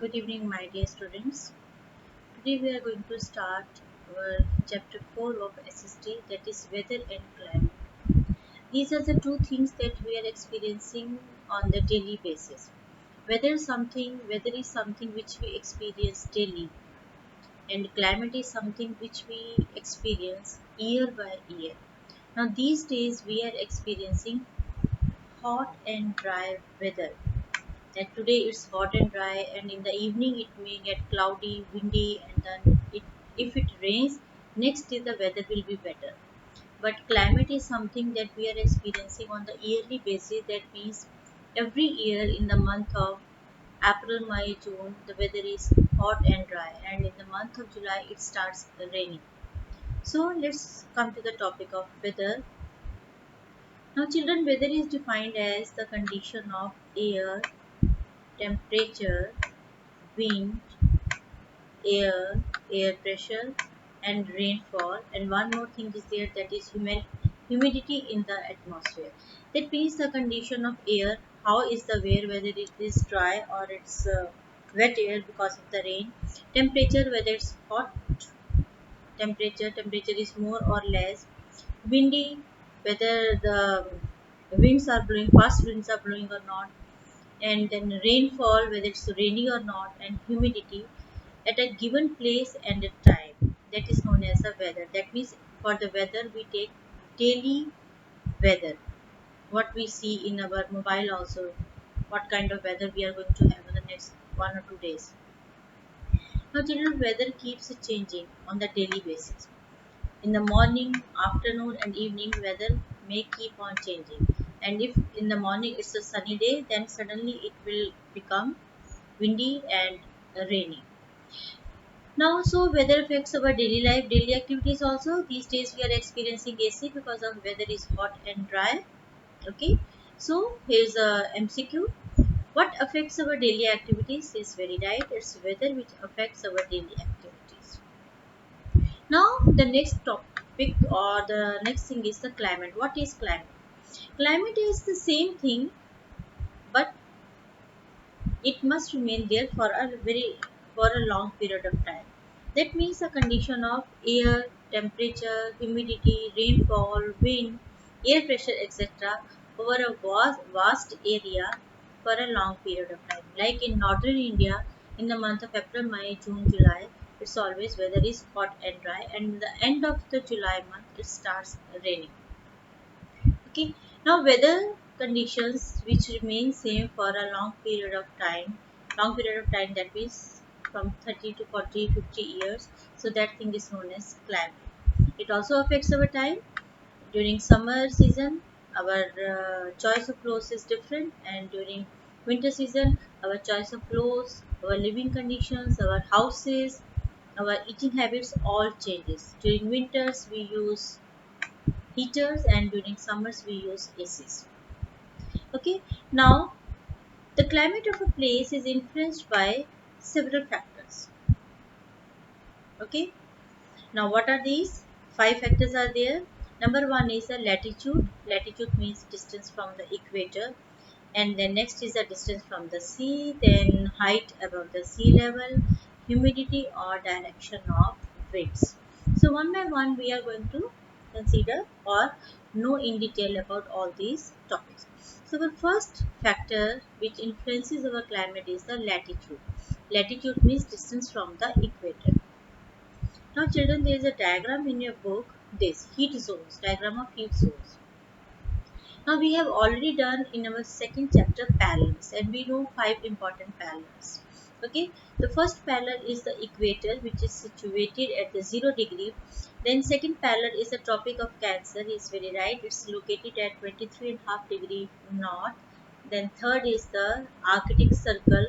Good evening, my dear students. Today we are going to start our chapter 4 of SST, that is weather and climate. These are the two things that we are experiencing on the daily basis. Weather is something which we experience daily, and climate is something which we experience year by year. Now these days we are experiencing hot and dry weather. That today it's hot and dry, and in the evening it may get cloudy, windy, and then if it rains, next day the weather will be better. But climate is something that we are experiencing on the yearly basis. That means every year in the month of April, May, June, the weather is hot and dry, and in the month of July it starts raining. So let's come to the topic of weather. Now, children, weather is defined as the condition of air, temperature, wind, air, air pressure, and rainfall. And one more thing is there, that is humidity in the atmosphere. That means the condition of air, how is the air, whether it is dry or it's wet air because of the rain. Temperature, whether it's hot temperature is more or less. Windy, whether the winds are blowing, fast winds are blowing or not. And then rainfall, whether it's rainy or not. And humidity at a given place and a time, that is known as the weather. That means for the weather we take daily weather, what we see in our mobile also, what kind of weather we are going to have in the next 1 or 2 days. Now children, weather keeps changing on the daily basis. In the morning, afternoon, and evening, weather may keep on changing. And if in the morning it's a sunny day, then suddenly it will become windy and rainy. Now, so weather affects our daily life, daily activities also. These days we are experiencing AC because of weather is hot and dry. Okay, so here's a MCQ. What affects our daily activities is very right. It's weather which affects our daily activities. Now, the next topic or the next thing is the climate. What is climate? Climate is the same thing, but it must remain there for a long period of time. That means a condition of air, temperature, humidity, rainfall, wind, air pressure, etc. over a vast area for a long period of time. Like in northern India, in the month of April, May, June, July, it's always weather is hot and dry, and the end of the July month it starts raining. Okay, now weather conditions which remain same for a long period of time, that means from 30 to 40, 50 years. So that thing is known as climate. It also affects our time. During summer season, our choice of clothes is different, and during winter season, our choice of clothes, our living conditions, our houses, our eating habits all changes. During winters, we use heaters, and during summers we use ACs. Okay, now the climate of a place is influenced by several factors. Okay, now what are these? Five factors are there. Number one is the latitude. Latitude means distance from the equator, and then next is the distance from the sea, then height above the sea level, humidity or direction of winds. So one by one we are going to consider or know in detail about all these topics. So the first factor which influences our climate is the latitude. Latitude means distance from the equator. Now children, there is a diagram in your book, this heat zones, diagram of heat zones. Now we have already done in our second chapter parallels, and we know five important parallels. Okay, the first parallel is the equator, which is situated at the 0 degree. Then second parallel is the Tropic of Cancer. Is very right. It's located at 23.5 degree north. Then third is the Arctic Circle,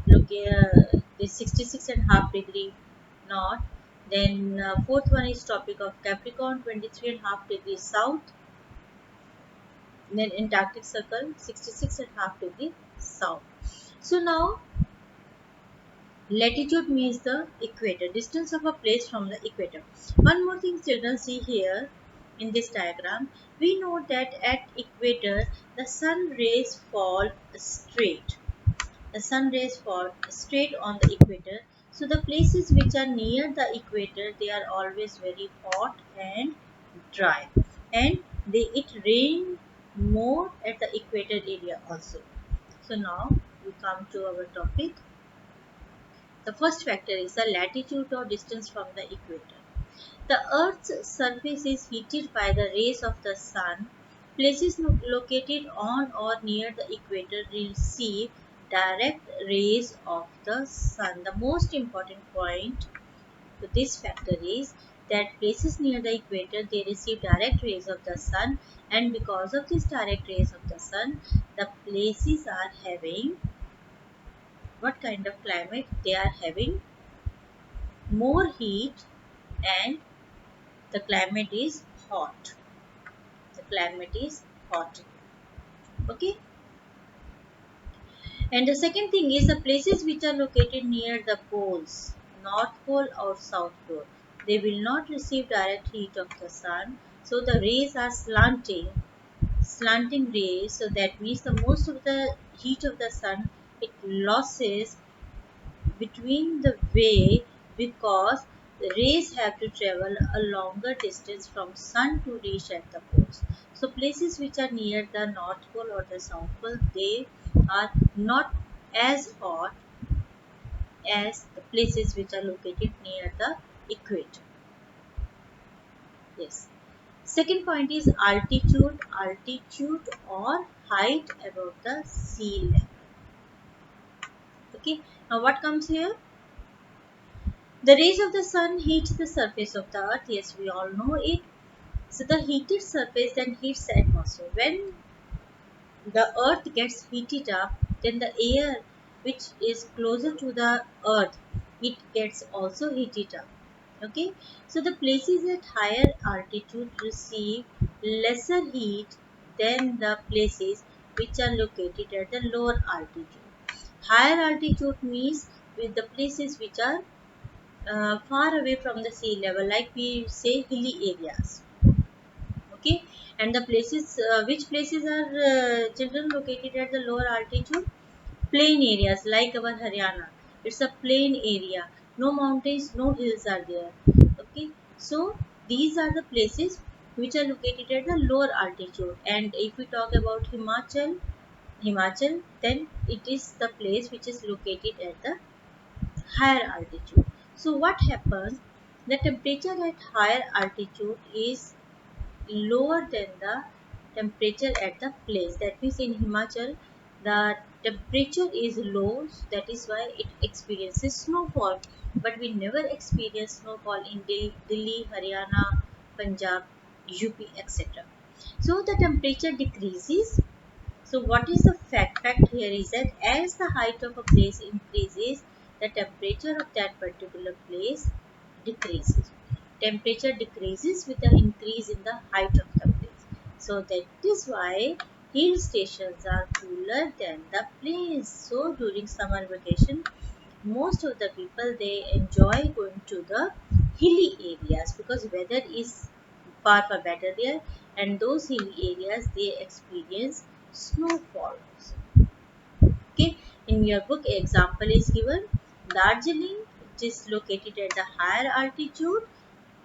look is 66.5 degree north. Then fourth one is Tropic of Capricorn, 23.5 degrees south. Then Antarctic Circle, 66.5 degree south. So now latitude means the equator, distance of a place from the equator. One more thing children, see here in this diagram, we know that at equator the sun rays fall straight. the sun rays fall straight on the equator. So the places which are near the equator, they are always very hot and dry, and it rain more at the equator area also. So now we come to our topic. The first factor is the latitude or distance from the equator. The Earth's surface is heated by the rays of the sun. Places located on or near the equator receive direct rays of the sun. The most important point to this factor is that places near the equator, they receive direct rays of the sun, and because of these direct rays of the sun, the places are having what kind of climate? They are having more heat, and the climate is hot. The climate is hot. Okay. And the second thing is the places which are located near the poles, North Pole or South Pole, they will not receive direct heat of the sun. So the rays are slanting rays. So that means the most of the heat of the sun, it losses between the way, because the rays have to travel a longer distance from sun to reach at the poles. So places which are near the North Pole or the South Pole, they are not as hot as the places which are located near the equator. Yes. Second point is altitude or height above the sea level. Okay. Now what comes here? The rays of the sun heat the surface of the earth. Yes, we all know it. So the heated surface then heats the atmosphere. When the earth gets heated up, then the air which is closer to the earth, it gets also heated up. Okay, so the places at higher altitude receive lesser heat than the places which are located at the lower altitude. Higher altitude means with the places which are far away from the sea level, like we say hilly areas. Okay, and the places, which places are children located at the lower altitude? Plain areas like our Haryana. It's a plain area, no mountains, no hills are there. Okay, so these are the places which are located at the lower altitude. And if we talk about Himachal, then it is the place which is located at the higher altitude. So what happens? The temperature at higher altitude is lower than the temperature at the place. That means in Himachal, the temperature is low. That is why it experiences snowfall. But we never experience snowfall in Delhi, Haryana, Punjab, UP, etc. So the temperature decreases. So what is the fact? Fact here is that as the height of a place increases, the temperature of that particular place decreases. Temperature decreases with the increase in the height of the place. So that is why hill stations are cooler than the plains. So during summer vacation, most of the people, they enjoy going to the hilly areas because weather is far better there, and those hilly areas, they experience snowfall also. Okay, in your book example is given Darjeeling, which is located at the higher altitude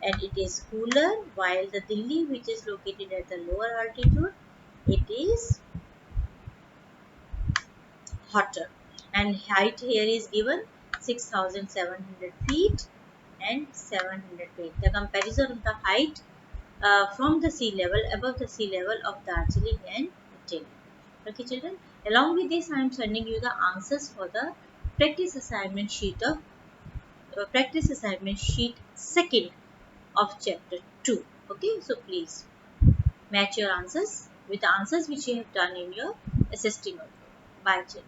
and it is cooler, while the Delhi, which is located at the lower altitude, it is hotter. And height here is given 6,700 feet and 700 feet. The comparison of the height from the sea level, above the sea level of Darjeeling and Delhi. Okay, children. Along with this, I am sending you the answers for the practice assignment sheet second of chapter 2. Okay, so please match your answers with the answers which you have done in your SST notebook. Bye, children.